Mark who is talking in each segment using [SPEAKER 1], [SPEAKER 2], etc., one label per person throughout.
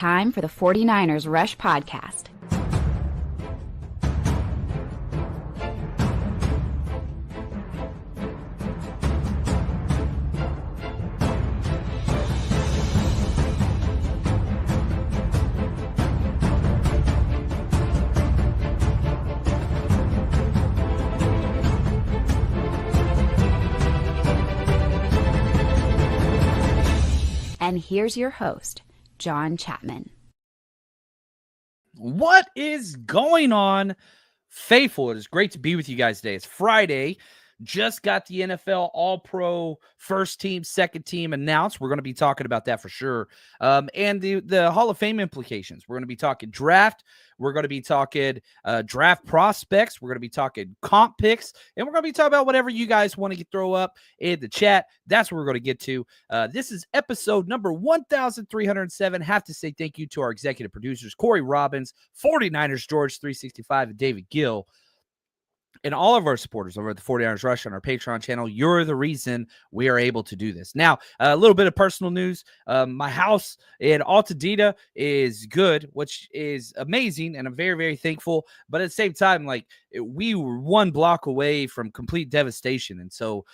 [SPEAKER 1] Time for the 49ers Rush Podcast. And here's your host, John Chapman.
[SPEAKER 2] What is going on, faithful? It is great to be with you guys today. It's Friday. Just got the NFL All-Pro first team, second team announced. We're going to be talking about that for sure. And the Hall of Fame implications. We're going to be talking draft. We're going to be talking draft prospects. We're going to be talking comp picks. And we're going to be talking about whatever you guys want to throw up in the chat. That's what we're going to get to. This is episode number 1307. Have to say thank you to our executive producers, Corey Robbins, 49ers George 365, and David Gill. And all of our supporters over at the 49ers Rush on our Patreon channel. You're the reason we are able to do this. Now, a little bit of personal news. My house in Altadena is good, which is amazing, and I'm very, very thankful. But at the same time, we were one block away from complete devastation. And so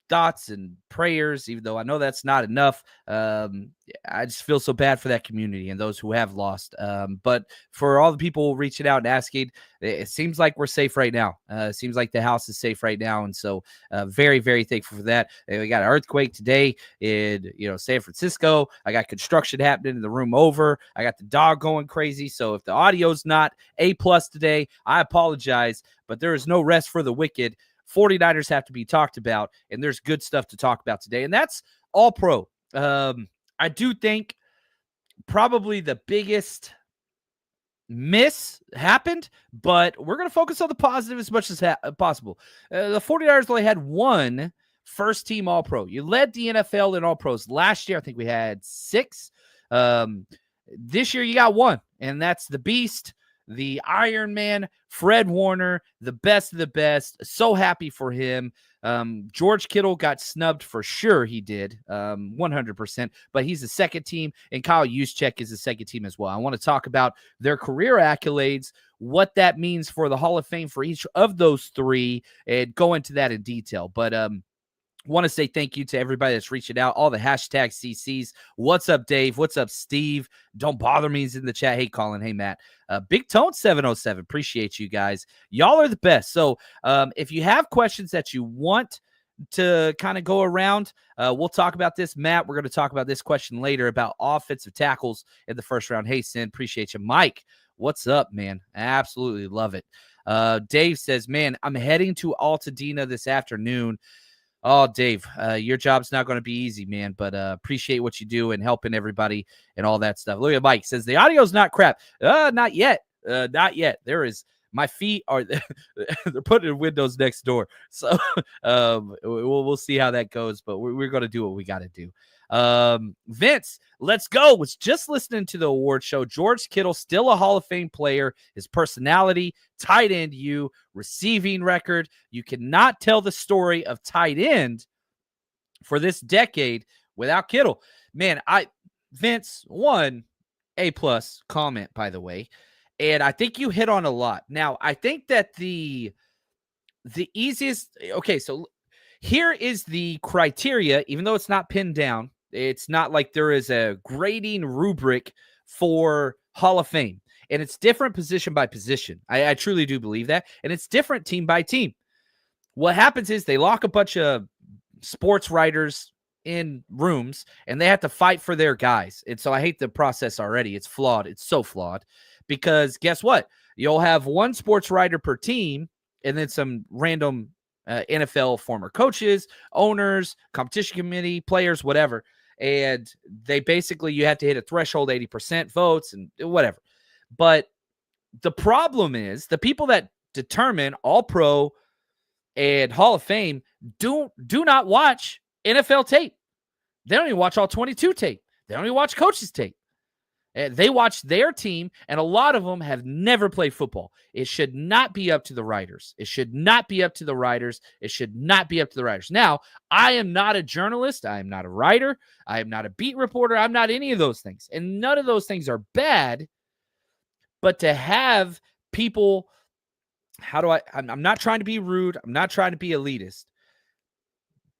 [SPEAKER 2] thoughts and prayers, even though I know that's not enough. I just feel so bad for that community and those who have lost. But for all the people reaching out and asking, it seems like we're safe right now. It seems like the house is safe right now. And so very, very thankful for that. We got an earthquake today in San Francisco. I got construction happening in the room over. I got the dog going crazy. So if the audio's not A+ today, I apologize, but there is no rest for the wicked. 49ers have to be talked about, and there's good stuff to talk about today, and that's all pro. I do think probably the biggest miss happened, but we're going to focus on the positive as much as possible. The 49ers only had one first-team All-Pro. You led the NFL in All-Pros. Last year, I think we had 6. This year, you got 1, and that's the Beast, the Iron Man, Fred Warner, the best of the best. So happy for him. George Kittle got snubbed for sure. He did 100%, but he's the second team, and Kyle Juszczyk is the second team as well. I want to talk about their career accolades, what that means for the Hall of Fame for each of those three, and go into that in detail. But want to say thank you to everybody that's reaching out, all the hashtag CCs. What's up, Dave? What's up, Steve? Don't bother me. He's in the chat. Hey, Colin. Hey, Matt. Big Tone 707. Appreciate you guys. Y'all are the best. So if you have questions that you want to kind of go around, we'll talk about this. Matt, we're going to talk about this question later about offensive tackles in the first round. Hey, Sin, appreciate you. Mike, what's up, man? I absolutely love it. Dave says, man, I'm heading to Altadena this afternoon. Oh, Dave, your job's not going to be easy, man, but appreciate what you do and helping everybody and all that stuff. Look at Mike. Says the audio's not crap. Not yet. Not yet. There is. My feet are they're putting in windows next door. So we'll see how that goes, but we're going to do what we got to do. Vince, let's go. Was just listening to the award show. George Kittle, still a Hall of Fame player. His personality, tight end, receiving record. You cannot tell the story of tight end for this decade without Kittle. Man, Vince, A+ comment, by the way. And I think you hit on a lot. Now, I think that the easiest, okay, so here is the criteria, even though it's not pinned down. It's not like there is a grading rubric for Hall of Fame. And it's different position by position. I truly do believe that. And it's different team by team. What happens is they lock a bunch of sports writers in rooms, and they have to fight for their guys. And so I hate the process already. It's flawed. It's so flawed. Because guess what? You'll have one sports writer per team, and then some random NFL former coaches, owners, competition committee, players, whatever. And they basically, you have to hit a threshold, 80% votes and whatever. But the problem is the people that determine All-Pro and Hall of Fame do not watch NFL tape. They don't even watch all 22 tape. They don't even watch coaches tape. They watch their team, and a lot of them have never played football. It should not be up to the writers. It should not be up to the writers. It should not be up to the writers. Now, I am not a journalist. I am not a writer. I am not a beat reporter. I'm not any of those things. And none of those things are bad. But to have people, I'm not trying to be rude. I'm not trying to be elitist.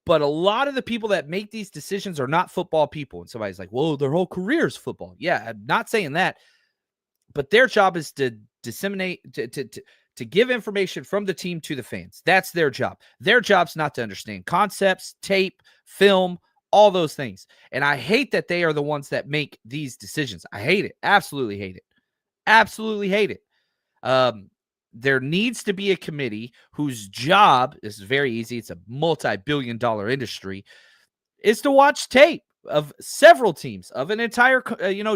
[SPEAKER 2] But a lot of the people that make these decisions are not football people. And somebody's like, well, their whole career is football. Yeah, I'm not saying that. But their job is to disseminate, to give information from the team to the fans. That's their job. Their job's not to understand concepts, tape, film, all those things. And I hate that they are the ones that make these decisions. I hate it. Absolutely hate it. Absolutely hate it. There needs to be a committee whose job, this is very easy, it's a multi-billion-dollar industry, is to watch tape of several teams, of an entire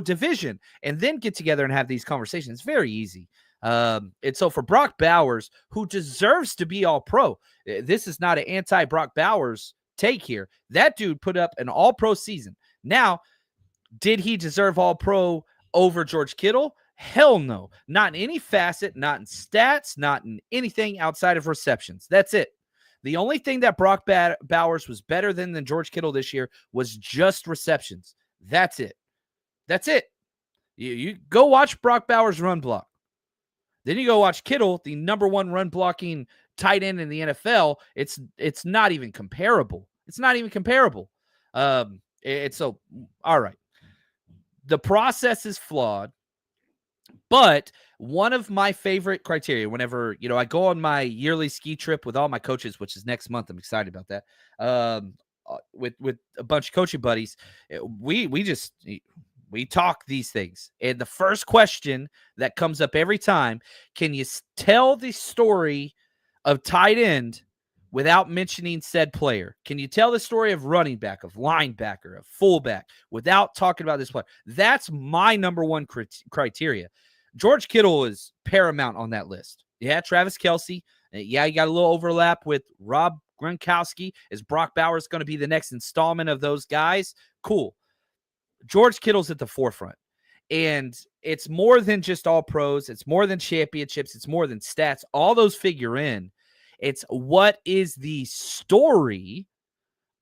[SPEAKER 2] division, and then get together and have these conversations. It's very easy. And so for Brock Bowers, who deserves to be all-pro, this is not an anti-Brock Bowers take here. That dude put up an all-pro season. Now, did he deserve all-pro over George Kittle? Hell no. Not in any facet, not in stats, not in anything outside of receptions. That's it. The only thing that Brock Bowers was better than George Kittle this year was just receptions. That's it. That's it. You go watch Brock Bowers run block. Then you go watch Kittle, the number one run blocking tight end in the NFL. It's not even comparable. It's not even comparable. All right. The process is flawed. But one of my favorite criteria whenever, I go on my yearly ski trip with all my coaches, which is next month. I'm excited about that. With a bunch of coaching buddies, we talk these things. And the first question that comes up every time, can you tell the story of tight end without mentioning said player? Can you tell the story of running back, of linebacker, of fullback without talking about this player? That's my number one criteria. George Kittle is paramount on that list. Yeah, Travis Kelce. Yeah, you got a little overlap with Rob Gronkowski. Is Brock Bowers going to be the next installment of those guys? Cool. George Kittle's at the forefront. And it's more than just all pros. It's more than championships. It's more than stats. All those figure in. It's what is the story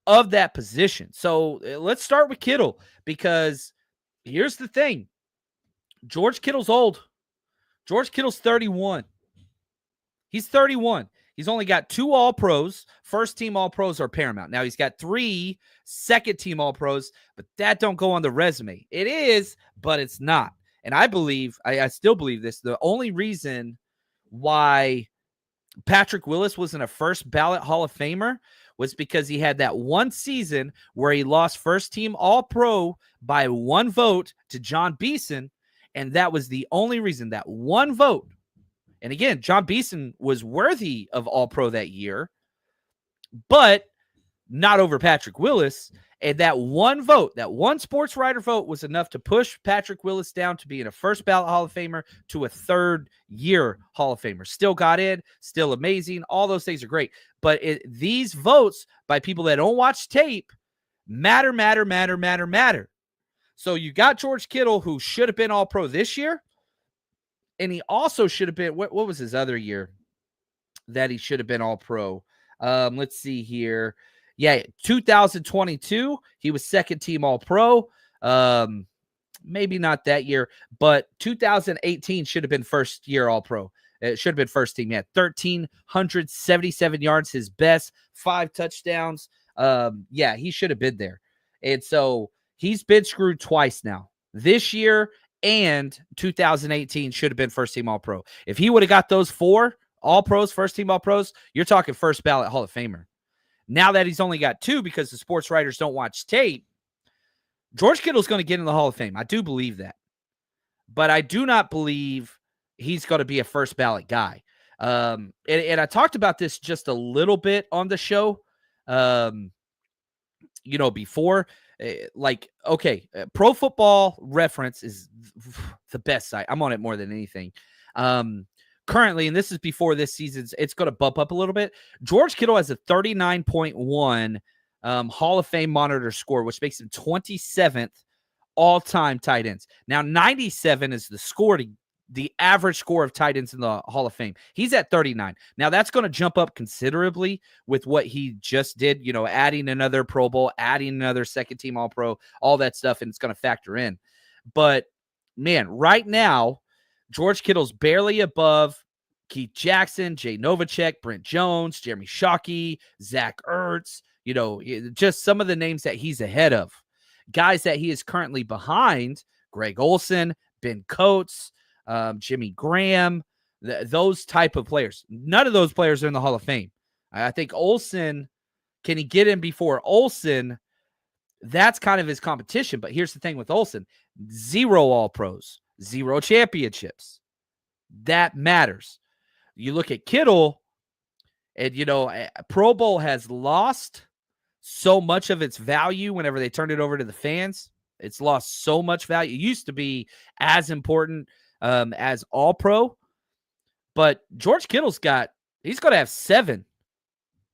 [SPEAKER 2] of that position. So let's start with Kittle, because here's the thing. George Kittle's old. George Kittle's 31. He's 31. He's only got 2 All-Pros. First-team All-Pros are paramount. Now, he's got 3 second-team All-Pros, but that don't go on the resume. It is, but it's not. And I still believe this, the only reason why Patrick Willis wasn't a first-ballot Hall of Famer was because he had that one season where he lost first-team All-Pro by 1 vote to John Beeson. And that was the only reason, that 1 vote. And again, John Beeson was worthy of All-Pro that year, but not over Patrick Willis. And that 1 vote, that 1 sports writer vote was enough to push Patrick Willis down to being a first ballot Hall of Famer to a 3rd-year Hall of Famer. Still got in, still amazing. All those things are great. But these votes by people that don't watch tape matter. So you got George Kittle, who should have been All-Pro this year, and he also should have been, what was his other year that he should have been All-Pro? Let's see here. Yeah, 2022, he was second-team All-Pro. Maybe not that year, but 2018 should have been first-year All-Pro. It should have been first team. He had 1,377 yards, his best, 5 touchdowns. Yeah, he should have been there. And so he's been screwed twice now. This year and 2018 should have been first team All-Pro. If he would have got those 4 All-Pros, first team All-Pros, you're talking first ballot Hall of Famer. Now that he's only got 2 because the sports writers don't watch tape, George Kittle's going to get in the Hall of Fame. I do believe that. But I do not believe he's going to be a first ballot guy. And I talked about this just a little bit on the show, before. Pro Football Reference is the best site. I'm on it more than anything. Currently, and this is before this season, it's going to bump up a little bit. George Kittle has a 39.1 Hall of Fame monitor score, which makes him 27th all-time tight ends. Now, 97 is the average score of tight ends in the Hall of Fame. He's at 39. Now, that's going to jump up considerably with what he just did, adding another Pro Bowl, adding another second-team All-Pro, all that stuff, and it's going to factor in. But, man, right now, George Kittle's barely above Keith Jackson, Jay Novacek, Brent Jones, Jeremy Shockey, Zach Ertz, just some of the names that he's ahead of. Guys that he is currently behind, Greg Olsen, Ben Coates, Jimmy Graham, those type of players. None of those players are in the Hall of Fame. I think Olsen, can he get in before Olsen? That's kind of his competition. But here's the thing with Olsen, 0 All-Pros, 0 championships. That matters. You look at Kittle, and, Pro Bowl has lost so much of its value whenever they turned it over to the fans. It's lost so much value. It used to be as important as All-Pro. But George Kittle's he's going to have 7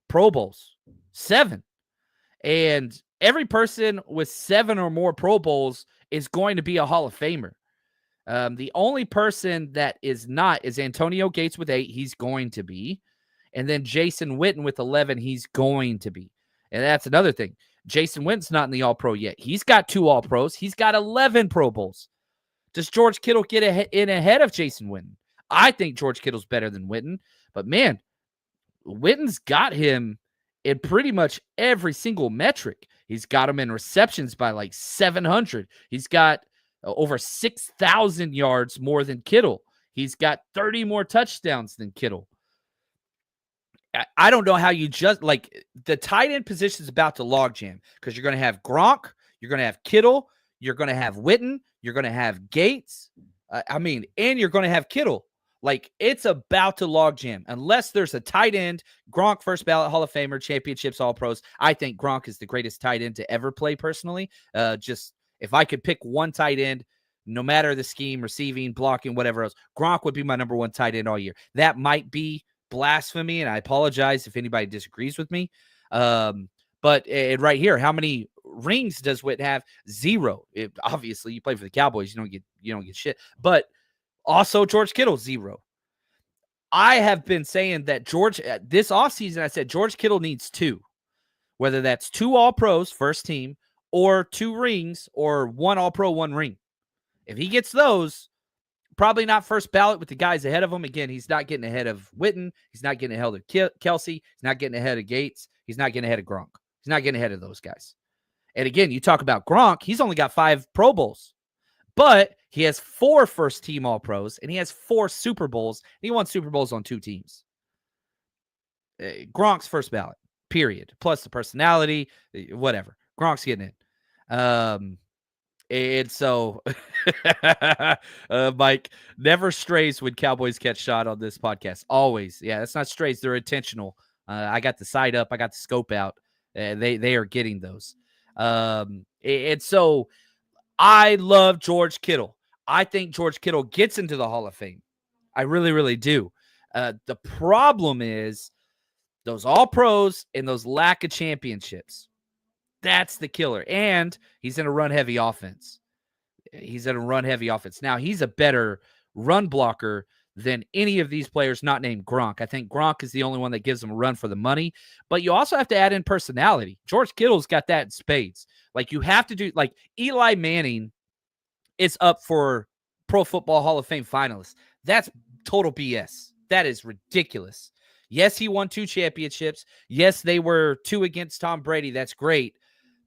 [SPEAKER 2] Pro Bowls. 7. And every person with 7 or more Pro Bowls is going to be a Hall of Famer. The only person that is not is Antonio Gates with 8. He's going to be. And then Jason Witten with 11. He's going to be. And that's another thing. Jason Witten's not in the All-Pro yet. He's got 2 All-Pros. He's got 11 Pro Bowls. Does George Kittle get in ahead of Jason Witten? I think George Kittle's better than Witten. But, man, Witten's got him in pretty much every single metric. He's got him in receptions by like 700. He's got over 6,000 yards more than Kittle. He's got 30 more touchdowns than Kittle. I don't know how you just the tight end position is about to logjam because you're going to have Gronk, you're going to have Kittle, you're going to have Witten, you're going to have Gates. And you're going to have Kittle. It's about to logjam unless there's a tight end. Gronk, first ballot Hall of Famer, championships, All Pros. I think Gronk is the greatest tight end to ever play personally. Just if I could pick one tight end, no matter the scheme, receiving, blocking, whatever else, Gronk would be my number 1 tight end all year. That might be blasphemy, and I apologize if anybody disagrees with me. But right here, how many rings does Witt have? 0. Obviously, you play for the Cowboys, you don't get shit. But also George Kittle, 0. I have been saying that this offseason, I said George Kittle needs 2, whether that's 2 All-Pros, first team, or 2 rings, or 1 All-Pro, 1 ring. If he gets those, probably not first ballot with the guys ahead of him. Again, he's not getting ahead of Witten. He's not getting ahead of Kelsey. He's not getting ahead of Gates. He's not getting ahead of Gronk. He's not getting ahead of those guys. And again, you talk about Gronk, he's only got 5 Pro Bowls. But he has 4 first-team All-Pros, and he has 4 Super Bowls. And he won Super Bowls on 2 teams. Gronk's first ballot, period. Plus the personality, whatever. Gronk's getting in. And so, Mike, never strays when Cowboys catch shot on this podcast. Always. Yeah, that's not strays. They're intentional. I got the sight up. I got the scope out. They are getting those. And so I love George Kittle. I think George Kittle gets into the Hall of Fame. I really, really do. The problem is those All-Pros and those lack of championships. That's the killer. And he's in a run-heavy offense. Now, he's a better run blocker than any of these players not named Gronk. I think Gronk is the only one that gives him a run for the money. But you also have to add in personality. George Kittle's got that in spades. You have to do – Eli Manning is up for Pro Football Hall of Fame finalists. That's total BS. That is ridiculous. Yes, he won 2 championships. Yes, they were 2 against Tom Brady. That's great.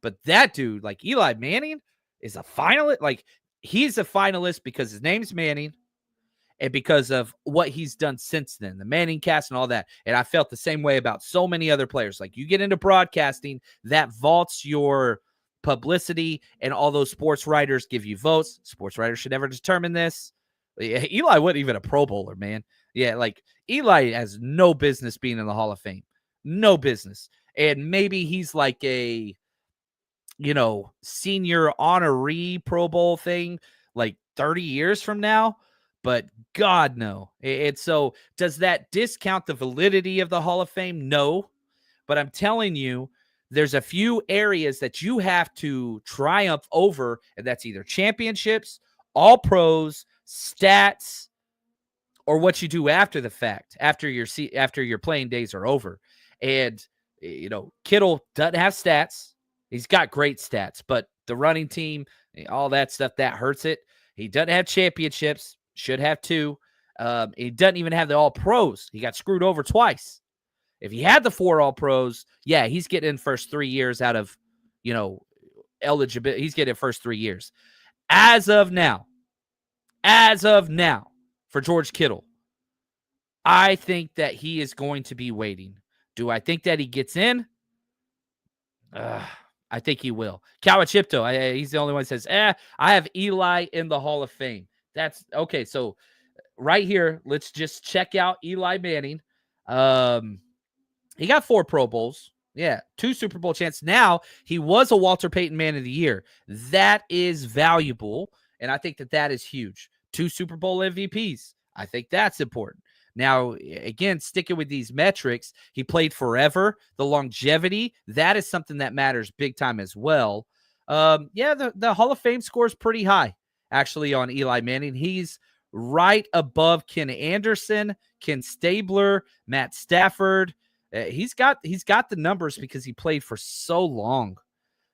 [SPEAKER 2] But that dude, Eli Manning, is a finalist. He's a finalist because his name's Manning and because of what he's done since then, the Manning cast and all that. And I felt the same way about so many other players. You get into broadcasting, that vaults your publicity, and all those sports writers give you votes. Sports writers should never determine this. Eli wasn't even a Pro Bowler, man. Yeah, Eli has no business being in the Hall of Fame. No business. And maybe he's a senior honoree Pro Bowl thing 30 years from now, but God, no. And so does that discount the validity of the Hall of Fame? No, but I'm telling you, there's a few areas that you have to triumph over, and that's either championships, all pros, stats, or what you do after the fact, after your playing days are over. And Kittle doesn't have stats. He's got great stats, but the running team, all that stuff, that hurts it. He doesn't have championships. Should have two. He doesn't even have the all pros. He got screwed over twice. If he had the 4 all pros, yeah, he's getting in first 3 years out of, eligibility. He's getting first 3 years. As of now, for George Kittle, I think that he is going to be waiting. Do I think that he gets in? I think he will. Kawachipto, he's the only one that says, I have Eli in the Hall of Fame. That's okay. So right here, let's just check out Eli Manning. He got 4 Pro Bowls. Yeah, 2 Super Bowl chances. Now, he was a Walter Payton Man of the Year. That is valuable, and I think that is huge. 2 Super Bowl MVPs. I think that's important. Now, again, sticking with these metrics, he played forever. The longevity, that is something that matters big time as well. The Hall of Fame score is pretty high, actually, on Eli Manning. He's right above Ken Anderson, Ken Stabler, Matt Stafford. He's got the numbers because he played for so long.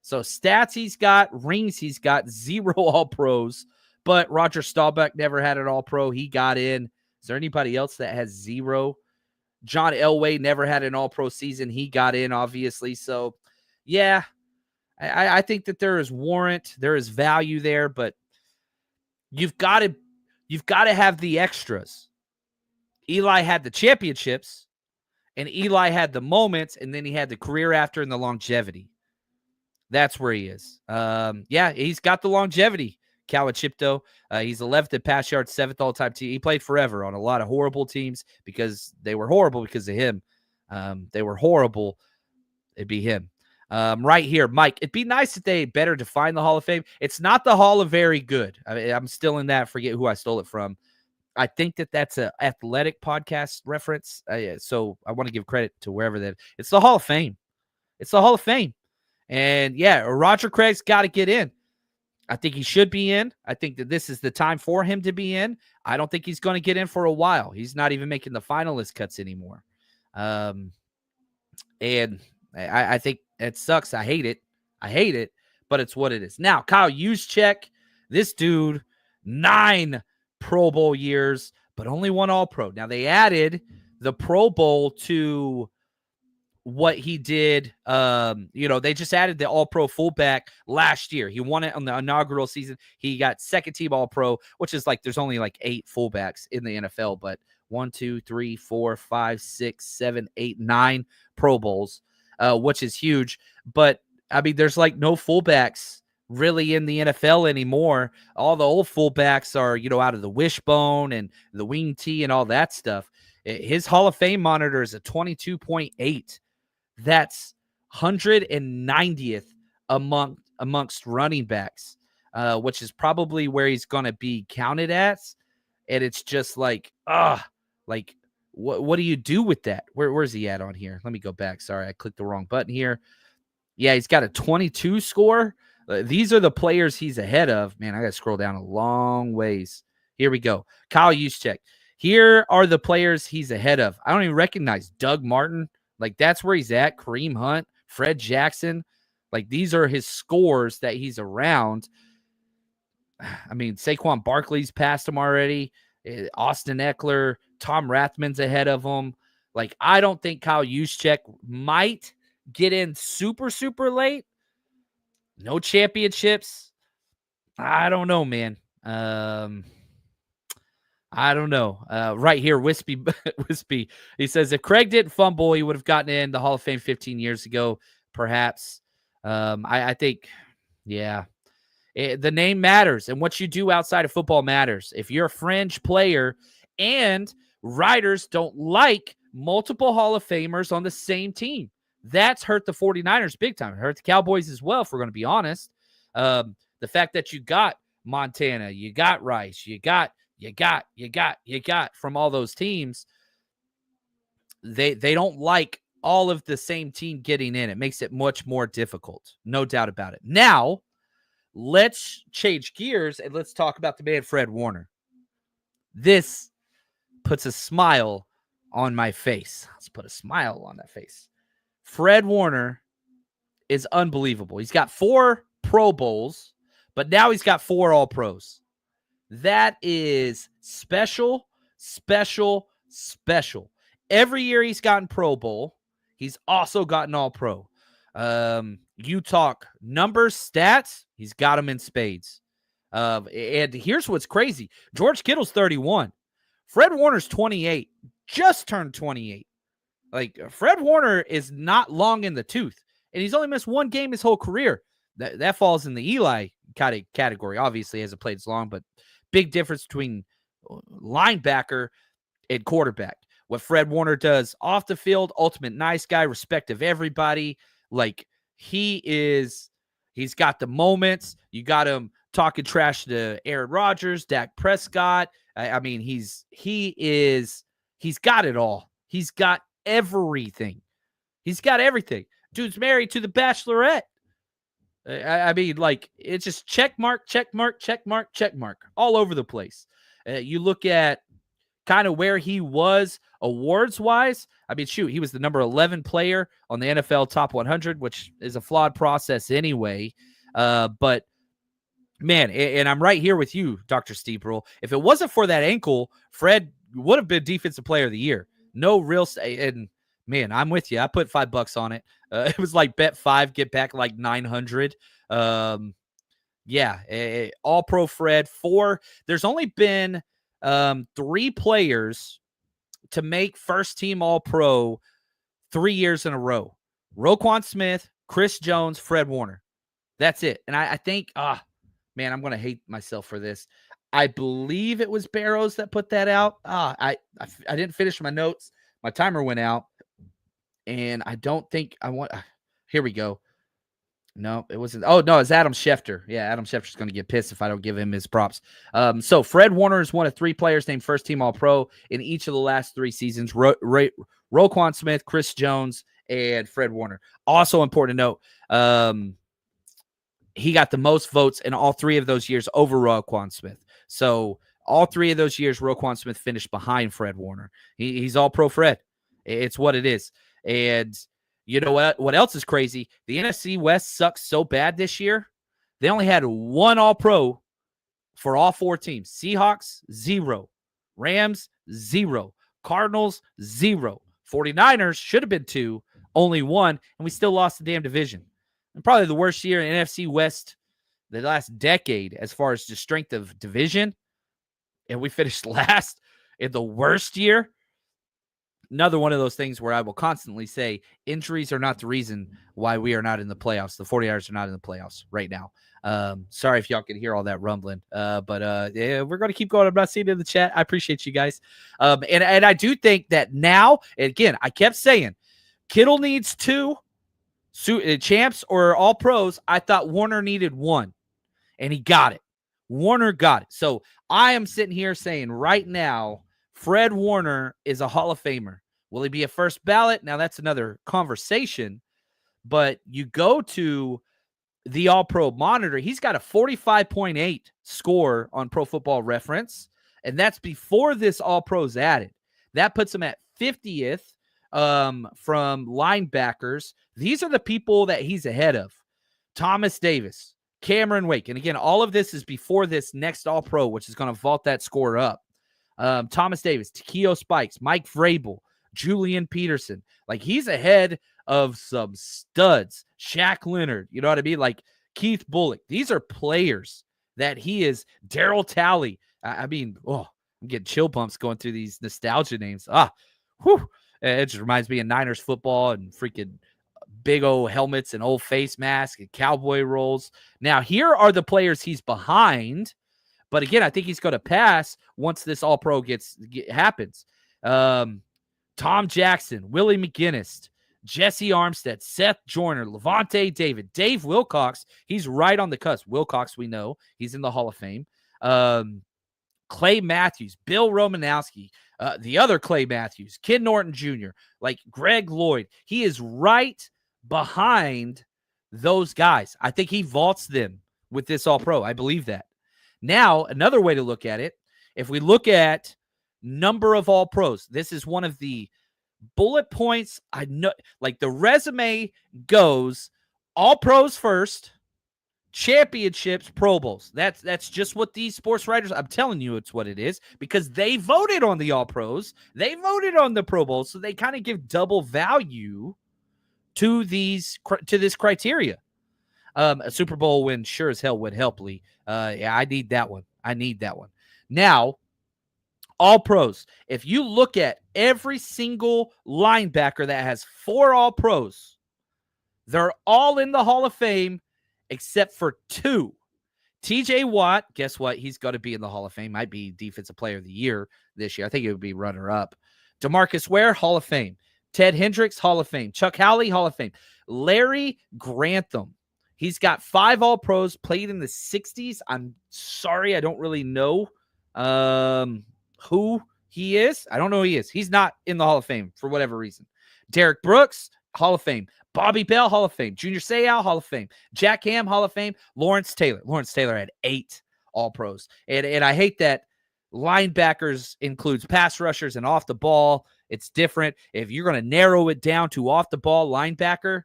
[SPEAKER 2] So stats he's got, rings he's got, 0 all-pros. But Roger Staubach never had an all-pro. He got in. Is there anybody else that has 0? John Elway never had an all-pro season. He got in, obviously. So, yeah, I think that there is warrant. There is value there, but you've got to have the extras. Eli had the championships, and Eli had the moments, and then he had the career after and the longevity. That's where he is. He's got the longevity. Kawachipto, he's 11th in pass yards, 7th all-time team. He played forever on a lot of horrible teams because they were horrible because of him. They were horrible. It'd be him. Right here, Mike, it'd be nice if they better define the Hall of Fame. It's not the Hall of Very Good. I'm still in that. Forget who I stole it from. I think that's an athletic podcast reference. So I want to give credit to wherever that. It's the Hall of Fame. It's the Hall of Fame. And yeah, Roger Craig's got to get in. I think he should be in. I think that this is the time for him to be in. I don't think he's going to get in for a while. He's not even making the finalist cuts anymore. And I think it sucks. I hate it, but it's what it is. Now, Kyle Juszczyk, this dude, 9 Pro Bowl years, but only 1 All-Pro. Now, they added the Pro Bowl to what he did. They just added the All-Pro fullback last year. He won it on the inaugural season. He got second team All-Pro, which is there's only 8 fullbacks in the NFL, but 1, 2, 3, 4, 5, 6, 7, 8, 9 Pro Bowls, which is huge. But I mean, there's no fullbacks really in the NFL anymore. All the old fullbacks are, out of the wishbone and the wing tee and all that stuff. His Hall of Fame monitor is a 22.8. That's 190th amongst running backs, which is probably where he's going to be counted at. And it's just what do you do with that? Where's he at on here? Let me go back. Sorry, I clicked the wrong button here. Yeah, he's got a 22 score. These are the players he's ahead of. Man, I got to scroll down a long ways. Here we go. Kyle Juszczyk. Here are the players he's ahead of. I don't even recognize Doug Martin. That's where he's at. Kareem Hunt, Fred Jackson. These are his scores that he's around. I mean, Saquon Barkley's passed him already. Austin Eckler, Tom Rathman's ahead of him. I don't think Kyle Juszczyk might get in super, super late. No championships. I don't know, man. I don't know. Right here, Wispy. He says, if Craig didn't fumble, he would have gotten in the Hall of Fame 15 years ago, perhaps. I think, yeah. The name matters, and what you do outside of football matters. If you're a fringe player and writers don't like multiple Hall of Famers on the same team, that's hurt the 49ers big time. It hurt the Cowboys as well, if we're going to be honest. The fact that you got Montana, you got Rice, you got from all those teams, they don't like all of the same team getting in. It makes it much more difficult. No doubt about it. Now, let's change gears and let's talk about the man, Fred Warner. This puts a smile on my face. Let's put a smile on that face. Fred Warner is unbelievable. He's got 4 Pro Bowls, but now he's got 4 All-Pros. That is special, special, special. Every year he's gotten Pro Bowl. He's also gotten All-Pro. You talk numbers, stats, he's got them in spades. And here's what's crazy. George Kittle's 31. Fred Warner's 28. Just turned 28. Like, Fred Warner is not long in the tooth. And he's only missed 1 game his whole career. That falls in the Eli kind of category. Obviously, hasn't played as long, but big difference between linebacker and quarterback. What Fred Warner does off the field, ultimate nice guy, respect of everybody. Like, he's got the moments. You got him talking trash to Aaron Rodgers, Dak Prescott. I mean, he's got it all. He's got everything. He's got everything. Dude's married to the Bachelorette. I mean, like, it's just check mark, check mark, check mark, check mark all over the place. You look at kind of where he was awards-wise. I mean, shoot, he was the number 11 player on the NFL Top 100, which is a flawed process anyway. But, man, and I'm right here with you, Dr. Steeperl. If it wasn't for that ankle, Fred would have been Defensive Player of the Year. No real and man, I'm with you. I put $5 on it. It was like bet 5, get back like 900. Yeah, all pro Fred. 4. There's only been 3 players to make first team all pro 3 years in a row. Roquan Smith, Chris Jones, Fred Warner. That's it. And I think, man, I'm going to hate myself for this. I believe it was Barrows that put that out. I didn't finish my notes. My timer went out. And I don't think I want. Here we go. No, it wasn't. Oh, no, it's Adam Schefter. Yeah, Adam Schefter's going to get pissed if I don't give him his props. So Fred Warner is one of 3 players named first team All-Pro in each of the last 3 seasons. Roquan Smith, Chris Jones, and Fred Warner. Also important to note, he got the most votes in all 3 of those years over Roquan Smith. So all 3 of those years, Roquan Smith finished behind Fred Warner. He's All-Pro Fred. It's what it is. And you know what else is crazy? The NFC West sucks so bad this year. They only had 1 All-Pro for all 4 teams. Seahawks, 0. Rams, 0. Cardinals, 0. 49ers should have been 2, only 1, and we still lost the damn division. And probably the worst year in NFC West the last decade as far as the strength of division. And we finished last in the worst year. Another one of those things where I will constantly say injuries are not the reason why we are not in the playoffs. The 49ers are not in the playoffs right now. Sorry if y'all can hear all that rumbling. But yeah, we're going to keep going. I'm not seeing it in the chat. I appreciate you guys. And I do think that now, and again, I kept saying Kittle needs 2 champs or all pros. I thought Warner needed 1, and he got it. Warner got it. So I am sitting here saying right now, Fred Warner is a Hall of Famer. Will he be a first ballot? Now, that's another conversation. But you go to the All-Pro monitor, he's got a 45.8 score on Pro Football Reference, and that's before this All-Pros added. That puts him at 50th from linebackers. These are the people that he's ahead of. Thomas Davis, Cameron Wake. And again, all of this is before this next All-Pro, which is going to vault that score up. Thomas Davis, Takeo Spikes, Mike Vrabel, Julian Peterson. Like, he's ahead of some studs. Shaq Leonard, you know what I mean? Like Keith Bullock. These are players that he is. Darryl Talley. I mean, I'm getting chill bumps going through these nostalgia names. It just reminds me of Niners football and freaking big old helmets and old face masks and cowboy rolls. Now, here are the players he's behind. But again, I think he's going to pass once this All-Pro happens. Tom Jackson, Willie McGinnis, Jesse Armstead, Seth Joyner, Levante David, Dave Wilcox. He's right on the cusp. Wilcox, we know. He's in the Hall of Fame. Clay Matthews, Bill Romanowski, The other Clay Matthews, Ken Norton Jr., like Greg Lloyd, he is right behind those guys. I think he vaults them with this All-Pro. I believe that. Now, another way to look at it, if we look at number of All-Pros, this is one of the bullet points. I know, like the resume goes All-Pros first, championships, Pro Bowls. That's just what these sports writers, I'm telling you, it's what it is, because they voted on the All-Pros. They voted on the Pro Bowls, so they kind of give double value to this criteria. A Super Bowl win sure as hell would help, Lee. Yeah, I need that one. Now, All-Pros. If you look at every single linebacker that has 4 All-Pros, they're all in the Hall of Fame except for 2. TJ Watt, guess what? He's going to be in the Hall of Fame. Might be Defensive Player of the Year this year. I think it would be runner-up. DeMarcus Ware, Hall of Fame. Ted Hendricks, Hall of Fame. Chuck Howley, Hall of Fame. Larry Grantham. He's got 5 All-Pros, played in the 60s. I'm sorry, I don't really know who he is. I don't know who he is. He's not in the Hall of Fame for whatever reason. Derek Brooks, Hall of Fame. Bobby Bell, Hall of Fame. Junior Seau, Hall of Fame. Jack Ham, Hall of Fame. Lawrence Taylor. Lawrence Taylor had 8 All-Pros. And I hate that linebackers includes pass rushers and off the ball. It's different. If you're going to narrow it down to off the ball linebacker,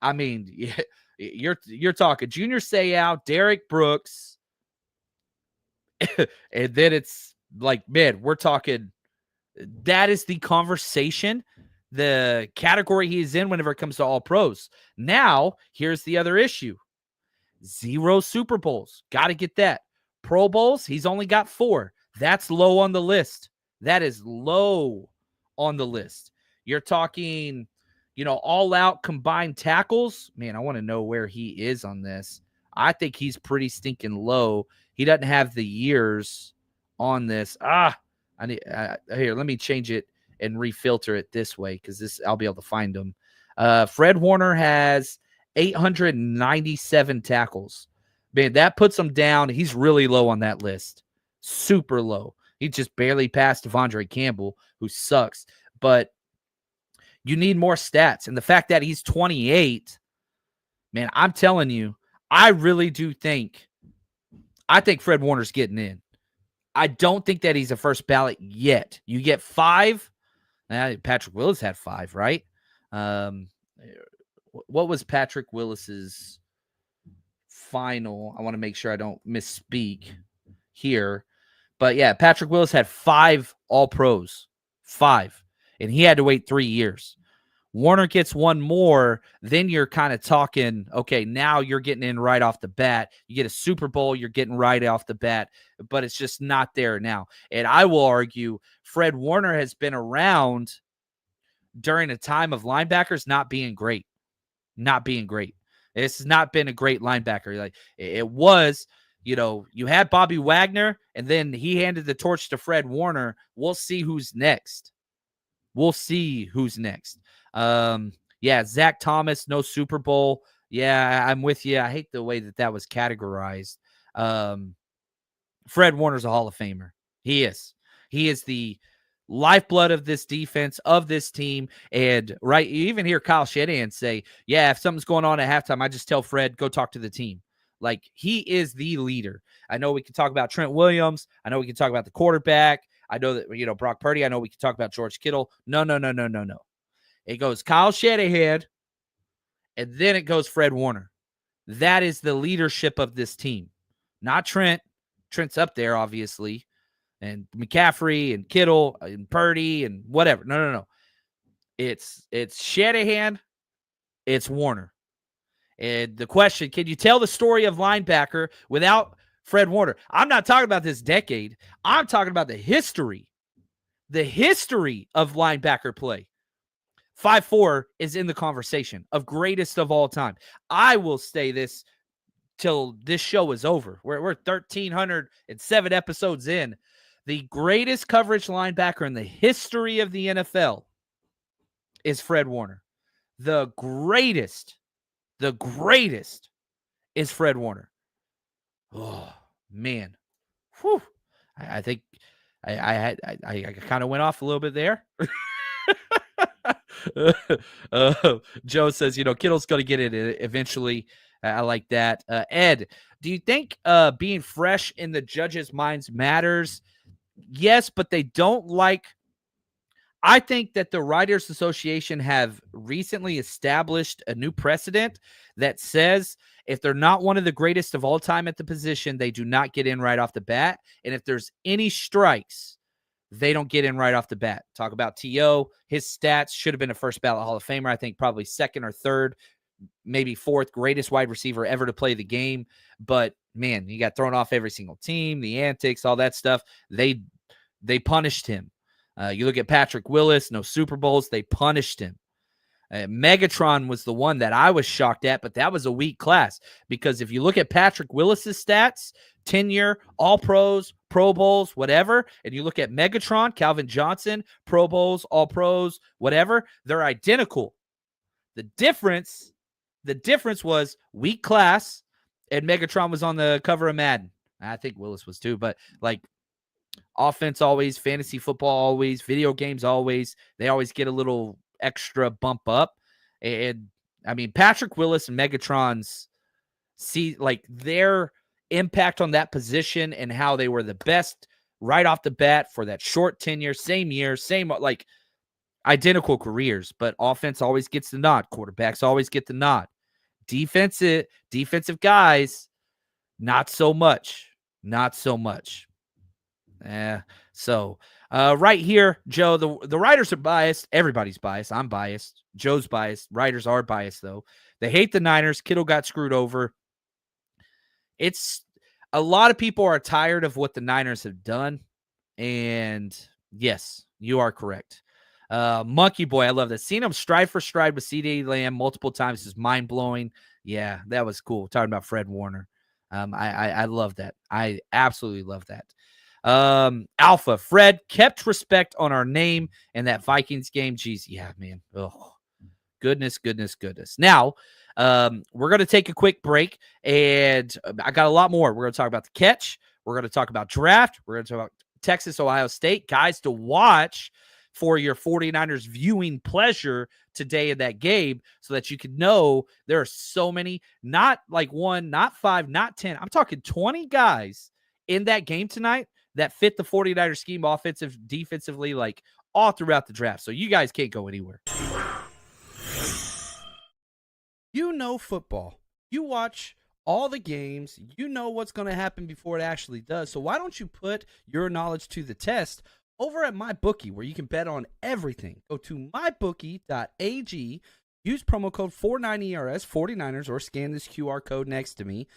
[SPEAKER 2] I mean, you're talking Junior Seau, Derek Brooks, and then it's like, man, we're talking. That is the conversation, the category he's in whenever it comes to All-Pros. Now, here's the other issue. 0 Super Bowls. Got to get that. Pro Bowls, he's only got 4. That's low on the list. That is low on the list. You're talking, all-out combined tackles. Man, I want to know where he is on this. I think he's pretty stinking low. He doesn't have the years on this. Here, let me change it and refilter it this way because I'll be able to find him. Fred Warner has 897 tackles. Man, that puts him down. He's really low on that list. Super low. He just barely passed Devondre Campbell, who sucks. But you need more stats. And the fact that he's 28, man, I'm telling you, I really do think Fred Warner's getting in. I don't think that he's a first ballot yet. You get 5. Patrick Willis had 5, right? What was Patrick Willis's final? I want to make sure I don't misspeak here. But yeah, Patrick Willis had 5 All-Pros. 5. And he had to wait 3 years. Warner gets 1 more, then you're kind of talking, okay, now you're getting in right off the bat. You get a Super Bowl, you're getting right off the bat, but it's just not there now. And I will argue Fred Warner has been around during a time of linebackers not being great. This has not been a great linebacker. Like it was, you had Bobby Wagner, and then he handed the torch to Fred Warner. We'll see who's next. Yeah, Zach Thomas, no Super Bowl. Yeah, I'm with you. I hate the way that was categorized. Fred Warner's a Hall of Famer. He is. He is the lifeblood of this defense, of this team. And right, you even hear Kyle Shanahan say, yeah, if something's going on at halftime, I just tell Fred, go talk to the team. Like, he is the leader. I know we can talk about Trent Williams. I know we can talk about the quarterback. I know that, Brock Purdy. I know we can talk about George Kittle. No. It goes Kyle Shanahan, and then it goes Fred Warner. That is the leadership of this team. Not Trent. Trent's up there, obviously. And McCaffrey and Kittle and Purdy and whatever. No. It's Shanahan. It's Warner. And the question, can you tell the story of linebacker without Fred Warner? I'm not talking about this decade. I'm talking about the history. The history of linebacker play. 5'4" is in the conversation of greatest of all time. I will say this till this show is over. We're 1,307 episodes in. The greatest coverage linebacker in the history of the NFL is Fred Warner. The greatest is Fred Warner. Oh, man. Whew. I think I kind of went off a little bit there. Joe says, Kittle's going to get it eventually. I like that. Ed, do you think being fresh in the judges' minds matters? Yes, but they don't like. I think that the Writers Association have recently established a new precedent that says if they're not one of the greatest of all time at the position, they do not get in right off the bat. And if there's any strikes, they don't get in right off the bat. Talk about T.O. His stats should have been a first ballot Hall of Famer. I think probably second or third, maybe fourth greatest wide receiver ever to play the game. But, man, he got thrown off every single team, the antics, all that stuff. They punished him. You look at Patrick Willis, no Super Bowls. They punished him. Megatron was the one that I was shocked at, but that was a weak class because if you look at Patrick Willis's stats, tenure, all pros, Pro Bowls, whatever, and you look at Megatron, Calvin Johnson, Pro Bowls, all pros, whatever, they're identical. The difference was weak class, and Megatron was on the cover of Madden. I think Willis was too, but like offense always, fantasy football always, video games always, they always get a little extra bump up. And I mean, Patrick Willis and Megatron's their impact on that position and how they were the best right off the bat for that short tenure, same year, same like identical careers, but offense always gets the nod. Quarterbacks always get the nod. Defensive guys, not so much. So right here, Joe, the writers are biased. Everybody's biased. I'm biased. Joe's biased. Writers are biased, though. They hate the Niners. Kittle got screwed over. It's a lot of people are tired of what the Niners have done. And yes, you are correct. Monkey Boy, I love that. Seeing him stride for stride with CeeDee Lamb multiple times is mind-blowing. Yeah, that was cool. Talking about Fred Warner. I love that. I absolutely love that. Alpha, Fred kept respect on our name in that Vikings game. Jeez, yeah, man. Oh, goodness. Now, we're going to take a quick break, and I got a lot more. We're going to talk about the catch. We're going to talk about draft. We're going to talk about Texas, Ohio State. Guys to watch for your 49ers viewing pleasure today in that game so that you can know there are so many, not like one, not five, not 10. I'm talking 20 guys in that game tonight that fit the 49ers scheme offensive, defensively, like all throughout the draft. So you guys can't go anywhere. You know football. You watch all the games. You know what's going to happen before it actually does. So why don't you put your knowledge to the test over at MyBookie, where you can bet on everything? Go to mybookie.ag, use promo code 49ERS, 49ers, or scan this QR code next to me,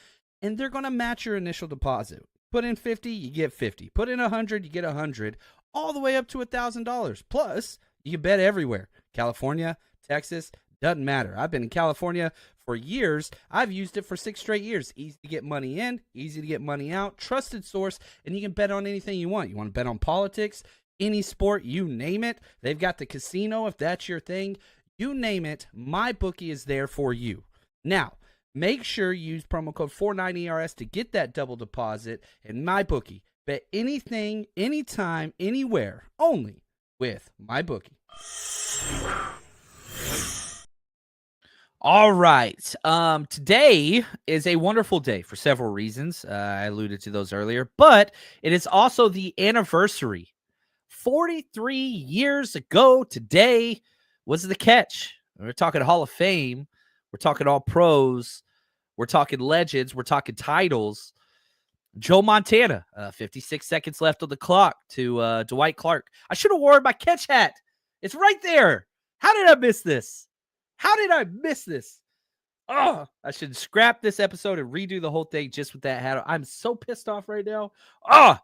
[SPEAKER 2] and they're going to match your initial deposit. Put in 50, you get 50. Put in 100, you get 100, all the way up to $1,000. Plus, you can bet everywhere. California, Texas, doesn't matter. I've been in California for years. I've used it for 6 straight years. Easy to get money in, easy to get money out, trusted source, and you can bet on anything you want. You want to bet on politics, any sport, you name it. They've got the casino if that's your thing. You name it, MyBookie is there for you. Now, make sure you use promo code 49ERS to get that double deposit. And MyBookie, bet anything, anytime, anywhere, only with MyBookie. All right. Today is a wonderful day for several reasons. I alluded to those earlier, but it is also the anniversary. 43 years ago today was the catch. We're talking Hall of Fame. We're talking all pros. We're talking legends. We're talking titles. Joe Montana, 56 seconds left on the clock to Dwight Clark. I should have worn my catch hat. It's right there. How did I miss this? Oh, I should scrap this episode and redo the whole thing just with that hat. I'm so pissed off right now. Oh,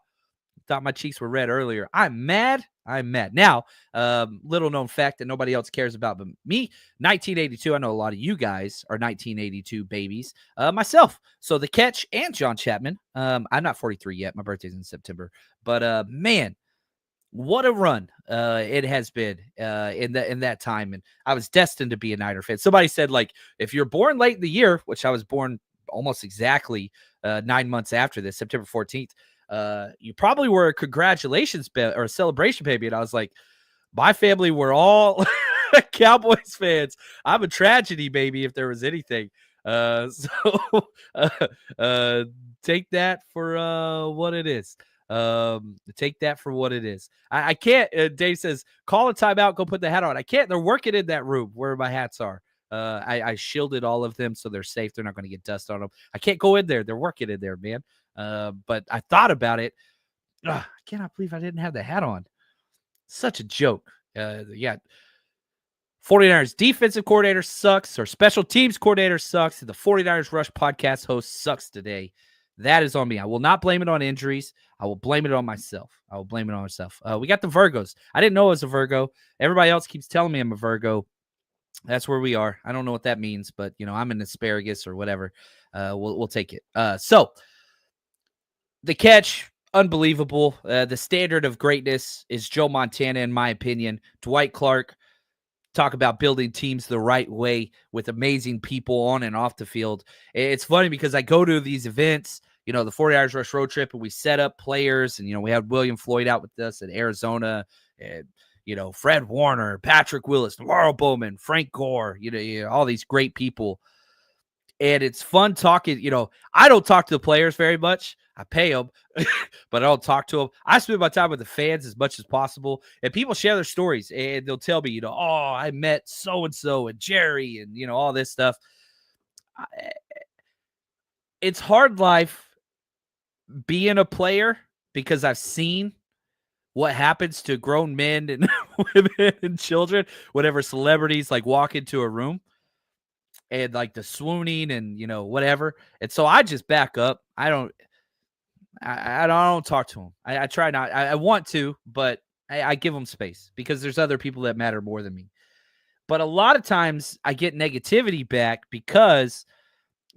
[SPEAKER 2] thought my cheeks were red earlier. I'm mad. Now, little known fact that nobody else cares about but me, 1982. I know a lot of you guys are 1982 babies. Myself. So the catch and John Chapman. I'm not 43 yet. My birthday's in September. But man, what a run it has been in that time. And I was destined to be a Niner fan. Somebody said, like, if you're born late in the year, which I was born almost exactly 9 months after this, September 14th, You probably were a congratulations or a celebration baby. And I was like, my family were all Cowboys fans. I'm a tragedy baby if there was anything. So take that for what it is. Take that for what it is. I can't. Dave says, call a timeout, go put the hat on. I can't. They're working in that room where my hats are. I shielded all of them so they're safe. They're not going to get dust on them. I can't go in there. They're working in there, man. But I thought about it. I cannot believe I didn't have the hat on. Such a joke. Yeah. 49ers defensive coordinator sucks, or special teams coordinator sucks, and the 49ers Rush podcast host sucks today. That is on me. I will not blame it on injuries. I will blame it on myself. We got the Virgos. I didn't know I was a Virgo. Everybody else keeps telling me I'm a Virgo. That's where we are. I don't know what that means, but I'm an asparagus or whatever. We'll take it. So the catch, unbelievable. The standard of greatness is Joe Montana, in my opinion. Dwight Clark. Talk about building teams the right way with amazing people on and off the field. It's funny because I go to these events, the 49ers Rush road trip, and we set up players, and we had William Floyd out with us in Arizona, and Fred Warner, Patrick Willis, Laurel Bowman, Frank Gore, all these great people. And it's fun talking. I don't talk to the players very much. I pay them, but I don't talk to them. I spend my time with the fans as much as possible. And people share their stories, and they'll tell me, I met so-and-so and Jerry and, all this stuff. It's hard life being a player because I've seen what happens to grown men and women and children whenever celebrities walk into a room. And the swooning and whatever. And so I just back up. I don't talk to them. I try not. I want to, but I give them space because there's other people that matter more than me. But a lot of times I get negativity back because,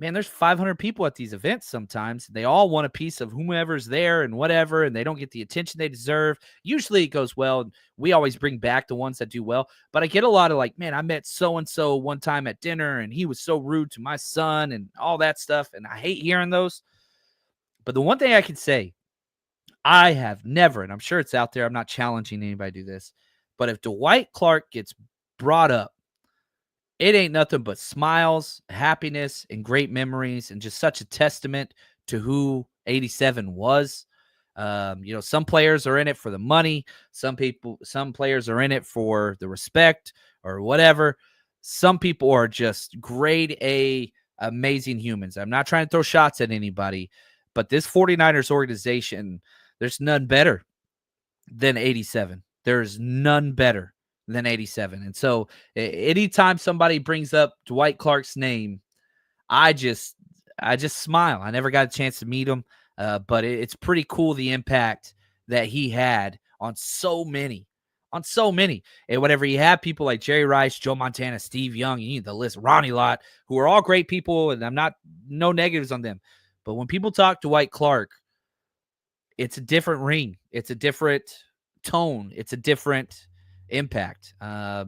[SPEAKER 2] man, there's 500 people at these events sometimes. They all want a piece of whomever's there and whatever, and they don't get the attention they deserve. Usually it goes well, and we always bring back the ones that do well. But I get a lot of man, I met so-and-so one time at dinner, and he was so rude to my son and all that stuff, and I hate hearing those. But the one thing I can say, I have never, and I'm sure it's out there, I'm not challenging anybody to do this, but if Dwight Clark gets brought up, it ain't nothing but smiles, happiness, and great memories, and just such a testament to who 87 was. Some players are in it for the money. Some players are in it for the respect or whatever. Some people are just grade A, amazing humans. I'm not trying to throw shots at anybody, but this 49ers organization, there's none better than 87. There's none better than 87. And so anytime somebody brings up Dwight Clark's name, I just smile. I never got a chance to meet him, but it's pretty cool the impact that he had on so many. And whenever you have people like Jerry Rice, Joe Montana, Steve Young, you need the list, Ronnie Lott, who are all great people, and no negatives on them. But when people talk Dwight Clark, it's a different ring. It's a different tone. It's a different impact. I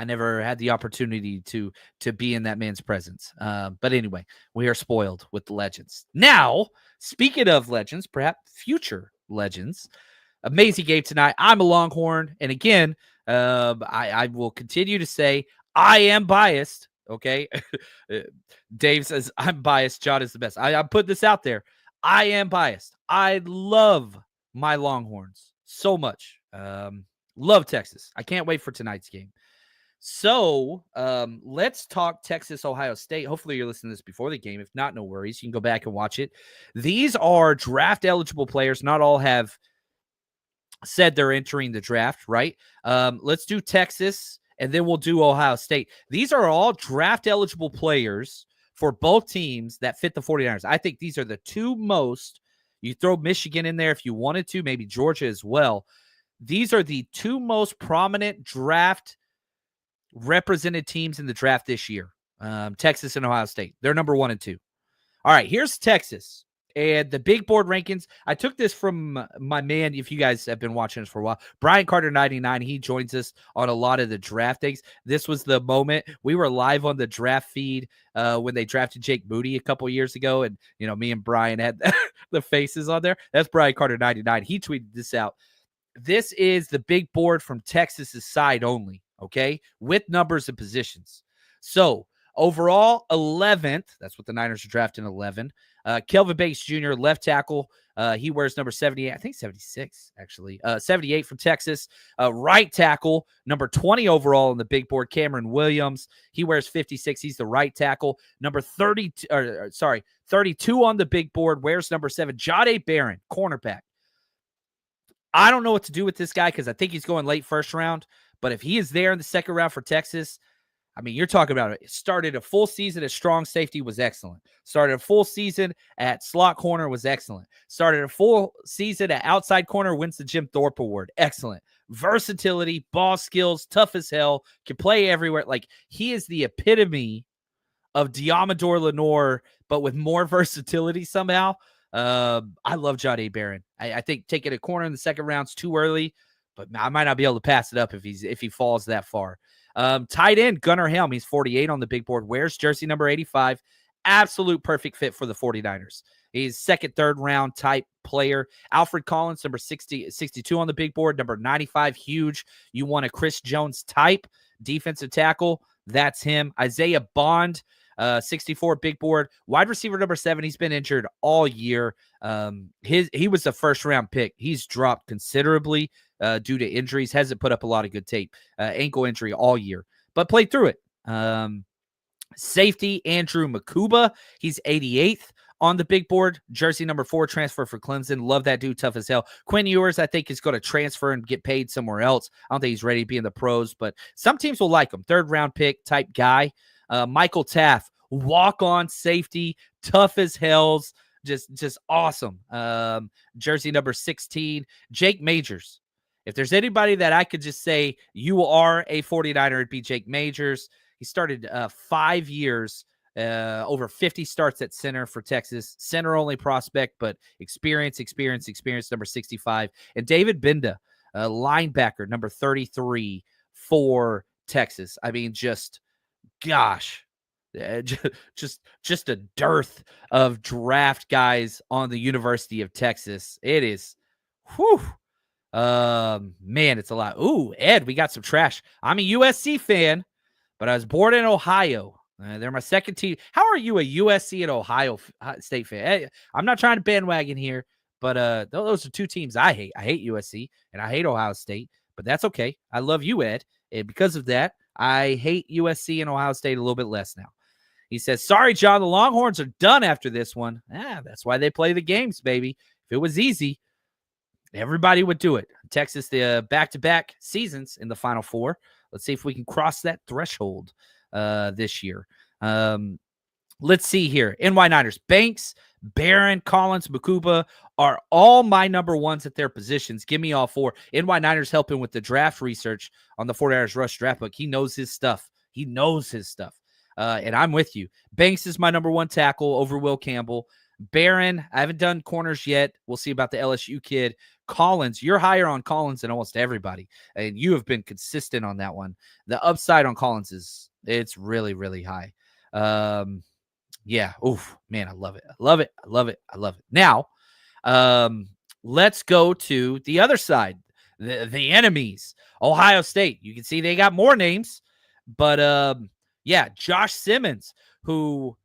[SPEAKER 2] never had the opportunity to be in that man's presence. But anyway, we are spoiled with the legends. Now, speaking of legends, perhaps future legends, amazing game tonight. I'm a Longhorn. And again, I will continue to say I am biased. Okay. Dave says I'm biased. John is the best. I put this out there. I am biased. I love my Longhorns so much. Love Texas. I can't wait for tonight's game. So let's talk Texas, Ohio State. Hopefully you're listening to this before the game. If not, no worries. You can go back and watch it. These are draft eligible players. Not all have said they're entering the draft, right? Let's do Texas, and then we'll do Ohio State. These are all draft eligible players for both teams that fit the 49ers. I think these are the two most. You throw Michigan in there if you wanted to, maybe Georgia as well. These are the two most prominent draft represented teams in the draft this year. Texas and Ohio State. They're number 1 and 2. All right, here's Texas. And the big board rankings, I took this from my man, if you guys have been watching us for a while, Brian Carter 99. He joins us on a lot of the draft things. This was the moment we were live on the draft feed when they drafted Jake Moody a couple years ago. And, me and Brian had the faces on there. That's Brian Carter 99. He tweeted this out. This is the big board from Texas's side only, okay, with numbers and positions. So overall, 11th. That's what the Niners are drafting, 11. Kelvin Banks Jr., left tackle. He wears number 78. I think 76, actually. 78 from Texas. Right tackle, number 20 overall on the big board, Cameron Williams. He wears 56. He's the right tackle. Number 32 on the big board, wears number 7, Jahdae Barron, cornerback. I don't know what to do with this guy because I think he's going late first round. But if he is there in the second round for Texas, I mean, you're talking about it. Started a full season at strong safety, was excellent. Started a full season at slot corner, was excellent. Started a full season at outside corner, wins the Jim Thorpe Award. Excellent. Versatility, ball skills, tough as hell, can play everywhere. Like, he is the epitome of Diamador Lenore, but with more versatility somehow. I love Jahdae Barron. I think taking a corner in the second round's too early, but I might not be able to pass it up if he falls that far. Tight end, Gunnar Helm. He's 48 on the big board. Wears jersey number 85. Absolute perfect fit for the 49ers. He's second, third round type player. Alfred Collins, number 62 on the big board. Number 95, huge. You want a Chris Jones type defensive tackle. That's him. Isaiah Bond, 64 big board. Wide receiver number 7. He's been injured all year. He was a first round pick. He's dropped considerably due to injuries. Hasn't put up a lot of good tape. Ankle injury all year, but played through it. Safety, Andrew Makuba. He's 88th on the big board. Jersey number 4, transfer for Clemson. Love that dude, tough as hell. Quinn Ewers, I think, is going to transfer and get paid somewhere else. I don't think he's ready to be in the pros, but some teams will like him. Third round pick type guy. Michael Taft, walk-on safety, tough as hells, just awesome. Jersey number 16, Jake Majors. If there's anybody that I could just say you are a 49er, it'd be Jake Majors. He started 5 years, over 50 starts at center for Texas. Center-only prospect, but experience, number 65. And David Binda, linebacker, number 33 for Texas. I mean, gosh, just a dearth of draft guys on the University of Texas. It is, man, it's a lot. Ooh, Ed, we got some trash. I'm a USC fan, but I was born in Ohio. They're my second team. How are you a USC and Ohio State fan? Hey, I'm not trying to bandwagon here, but those are two teams I hate. I hate USC and I hate Ohio State, but that's okay. I love you, Ed, and because of that, I hate USC and Ohio State a little bit less now. He says, sorry, John, the Longhorns are done after this one. That's why they play the games, baby. If it was easy, everybody would do it. Texas, the back-to-back seasons in the Final Four. Let's see if we can cross that threshold this year. Let's see here. NY Niners, Banks, Barron, Collins, Makuba are all my number ones at their positions. Give me all 4. NY Niners helping with the draft research on the 49ers Rush draft book. He knows his stuff. And I'm with you. Banks is my number 1 tackle over Will Campbell. Barron, I haven't done corners yet. We'll see about the LSU kid. Collins, you're higher on Collins than almost everybody, and you have been consistent on that one. The upside on Collins it's really, really high. Yeah. Oof, man, I love it. Now, let's go to the other side, the enemies. Ohio State. You can see they got more names, but yeah, Josh Simmons, who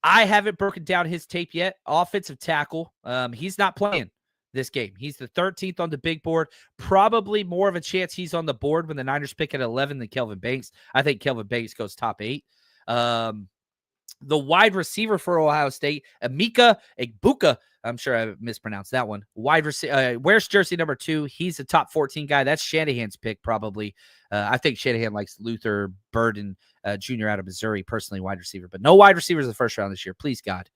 [SPEAKER 2] I haven't broken down his tape yet. Offensive tackle. He's not playing this game. He's the 13th on the big board. Probably more of a chance he's on the board when the Niners pick at 11 than Kelvin Banks. I think Kelvin Banks goes top 8. The wide receiver for Ohio State, Emeka Egbuka. I'm sure I mispronounced that one. Wide receiver, wears jersey number 2. He's a top 14 guy. That's Shanahan's pick, probably. I think Shanahan likes Luther Burden Jr. out of Missouri, personally, wide receiver. But no wide receivers in the first round this year. Please, God.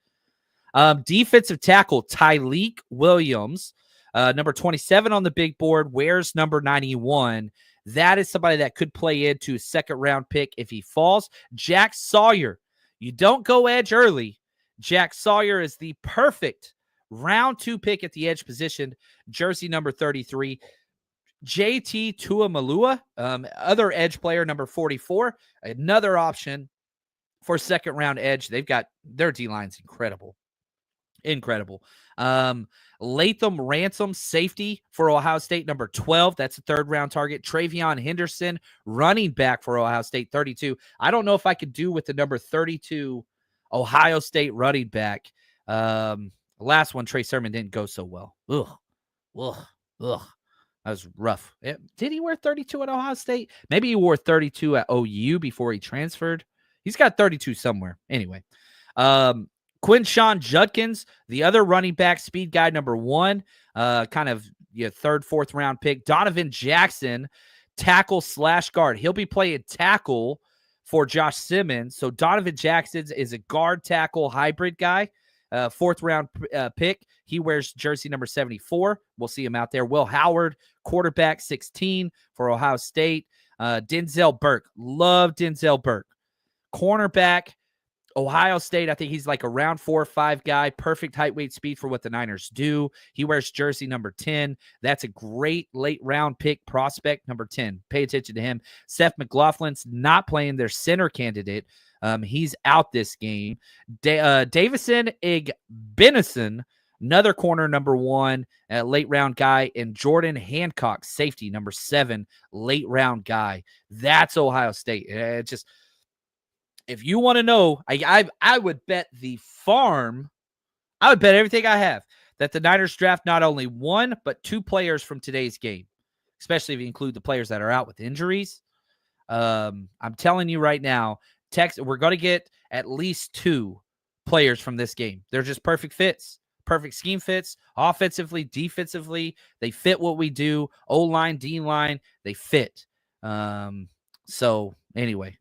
[SPEAKER 2] Defensive tackle, Tyleek Williams, number 27 on the big board, wears number 91. That is somebody that could play into a second-round pick if he falls. Jack Sawyer. You don't go edge early. Jack Sawyer is the perfect round 2 pick at the edge position, jersey number 33. JT Tuamalua, other edge player, number 44, another option for second round edge. They've got their D-line's incredible. Incredible. Latham Ransom, safety for Ohio State, number 12. That's a third round target. Travion Henderson, running back for Ohio State, 32. I don't know if I could do with the number 32 Ohio State running back. Last one, Trey Sermon, didn't go so well. Ugh. That was rough. Did he wear 32 at Ohio State? Maybe he wore 32 at OU before he transferred. He's got 32 somewhere. Anyway, Quinshawn Judkins, the other running back, speed guy number 1, kind of third, fourth round pick. Donovan Jackson, tackle / guard. He'll be playing tackle for Josh Simmons. So Donovan Jackson is a guard tackle hybrid guy. Fourth round pick. He wears jersey number 74. We'll see him out there. Will Howard, quarterback, 16 for Ohio State. Denzel Burke. Love Denzel Burke. Cornerback, Ohio State. I think he's like a round 4 or 5 guy. Perfect height, weight, speed for what the Niners do. He wears jersey number 10. That's a great late round pick prospect, number 10. Pay attention to him. Seth McLaughlin's not playing, their center candidate. He's out this game. Davison Igbenison, another corner, number 1, late round guy, and Jordan Hancock, safety, number 7, late round guy. That's Ohio State. If you want to know, I would bet the farm, I would bet everything I have that the Niners draft not only 1, but 2 players from today's game, especially if you include the players that are out with injuries. I'm telling you right now, we're going to get at least 2 players from this game. They're just perfect fits, perfect scheme fits, offensively, defensively. They fit what we do. O-line, D-line, they fit. So anyway,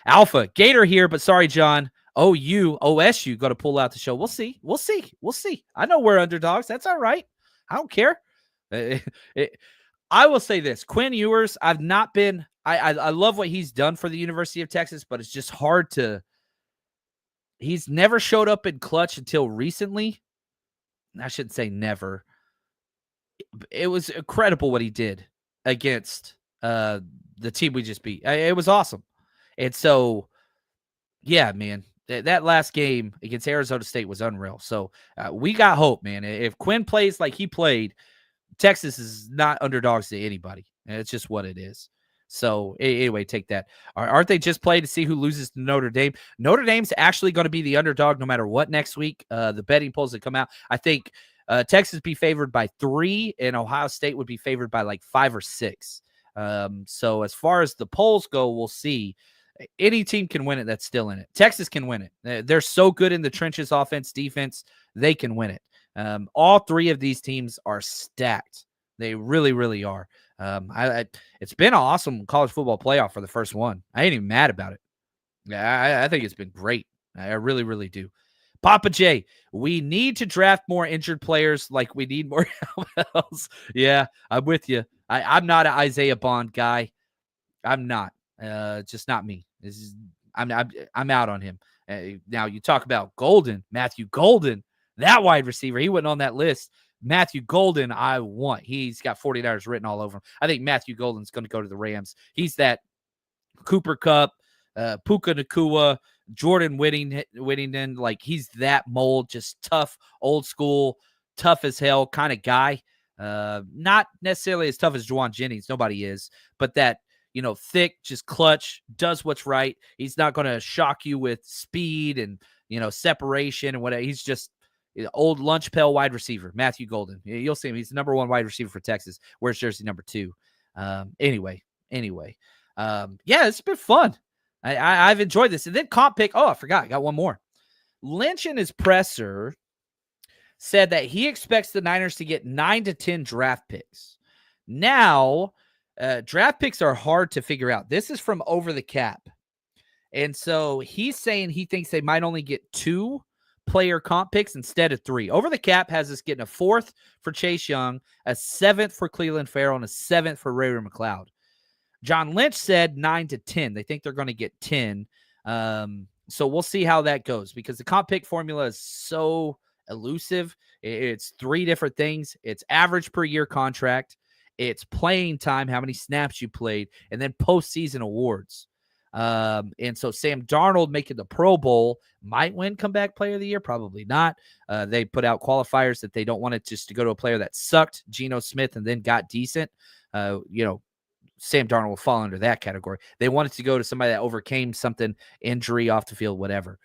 [SPEAKER 2] Alpha Gator here, but sorry, John. OSU got to pull out the show. We'll see. I know we're underdogs. That's all right. I don't care. I will say this, Quinn Ewers, I've not been, I love what he's done for the University of Texas, but it's just hard to, he's never showed up in clutch until recently. I shouldn't say never. It was incredible what he did against the team we just beat. It was awesome. And so, yeah, man, that last game against Arizona State was unreal. So we got hope, man. If Quinn plays like he played, Texas is not underdogs to anybody. It's just what it is. So anyway, take that. Aren't they just playing to see who loses to Notre Dame? Notre Dame's actually going to be the underdog no matter what next week. The betting polls that come out, I think Texas be favored by 3 and Ohio State would be favored by like 5 or 6. So as far as the polls go, we'll see. Any team can win it that's still in it. Texas can win it. They're so good in the trenches, offense, defense. They can win it. All 3 of these teams are stacked. They really, really are. It's been an awesome college football playoff for the first one. I ain't even mad about it. Yeah, I think it's been great. I really, really do. Papa J, we need to draft more injured players like we need more else. Yeah, I'm with you. I'm not an Isaiah Bond guy. I'm not. Just not me. I'm out on him. Now you talk about Golden, Matthew Golden, that wide receiver. He wasn't on that list. Matthew Golden, I want. He's got 49ers written all over him. I think Matthew Golden's going to go to the Rams. He's that Cooper Kupp, Puka Nacua, Jordan Whittington. Like, he's that mold, just tough, old school, tough as hell kind of guy. Not necessarily as tough as Juwan Jennings. Nobody is. But that, thick, just clutch, does what's right. He's not going to shock you with speed and, separation and whatever. He's just old lunch pail wide receiver, Matthew Golden. You'll see him. He's the number 1 wide receiver for Texas. Wears jersey number 2. Anyway. Yeah, it's been fun. I've enjoyed this. And then comp pick. Oh, I forgot. I got one more. Lynch in his presser said that he expects the Niners to get 9 to 10 draft picks. Now, draft picks are hard to figure out. This is from Over the Cap. And so he's saying he thinks they might only get 2 player comp picks instead of 3. Over the Cap has us getting a 4th for Chase Young, a 7th for Cleveland Farrell, and a 7th for Ray McLeod. John Lynch said 9 to 10. They think they're going to get 10. So we'll see how that goes because the comp pick formula is so elusive. It's 3 different things. It's average per year contract, it's playing time, how many snaps you played, and then postseason awards. And so Sam Darnold making the Pro Bowl might win comeback player of the year, probably not. They put out qualifiers that they don't want it just to go to a player that sucked, Geno Smith, and then got decent. Sam Darnold will fall under that category. They wanted to go to somebody that overcame something, injury, off the field, whatever.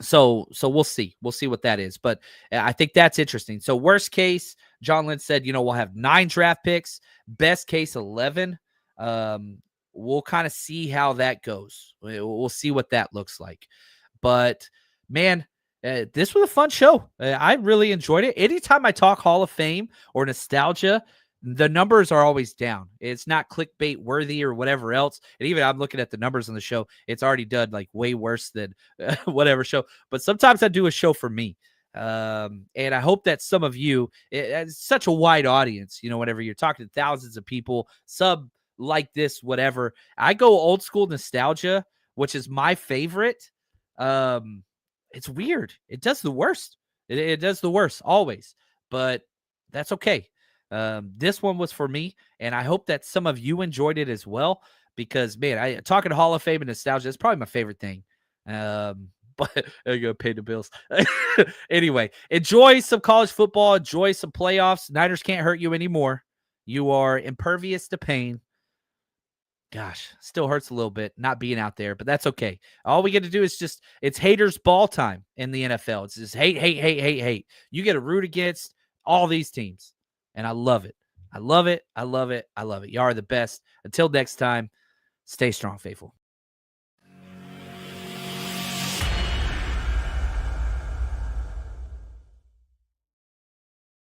[SPEAKER 2] So we'll see. We'll see what that is. But I think that's interesting. So worst case, John Lynch said, we'll have 9 draft picks. Best case, 11. We'll kind of see how that goes. We'll see what that looks like. But, man, this was a fun show. I really enjoyed it. Anytime I talk Hall of Fame or nostalgia, the numbers are always down. It's not clickbait worthy or whatever else. And even I'm looking at the numbers on the show. It's already done like way worse than whatever show. But sometimes I do a show for me. And I hope that some of you, it's such a wide audience, whenever you're talking to thousands of people, sub like this, whatever. I go old school nostalgia, which is my favorite. It's weird. It does the worst. It does the worst always. But that's okay. This one was for me, and I hope that some of you enjoyed it as well, because, man, talking to Hall of Fame and nostalgia is probably my favorite thing. But I gotta pay the bills. Anyway, enjoy some college football, enjoy some playoffs. Niners can't hurt you anymore. You are impervious to pain. Gosh, still hurts a little bit not being out there, but that's okay. All we get to do is it's haters ball time in the NFL. It's just hate, hate, hate, hate, hate. You get to root against all these teams. And I love it. I love it. I love it. I love it. Y'all are the best. Until next time, stay strong, faithful.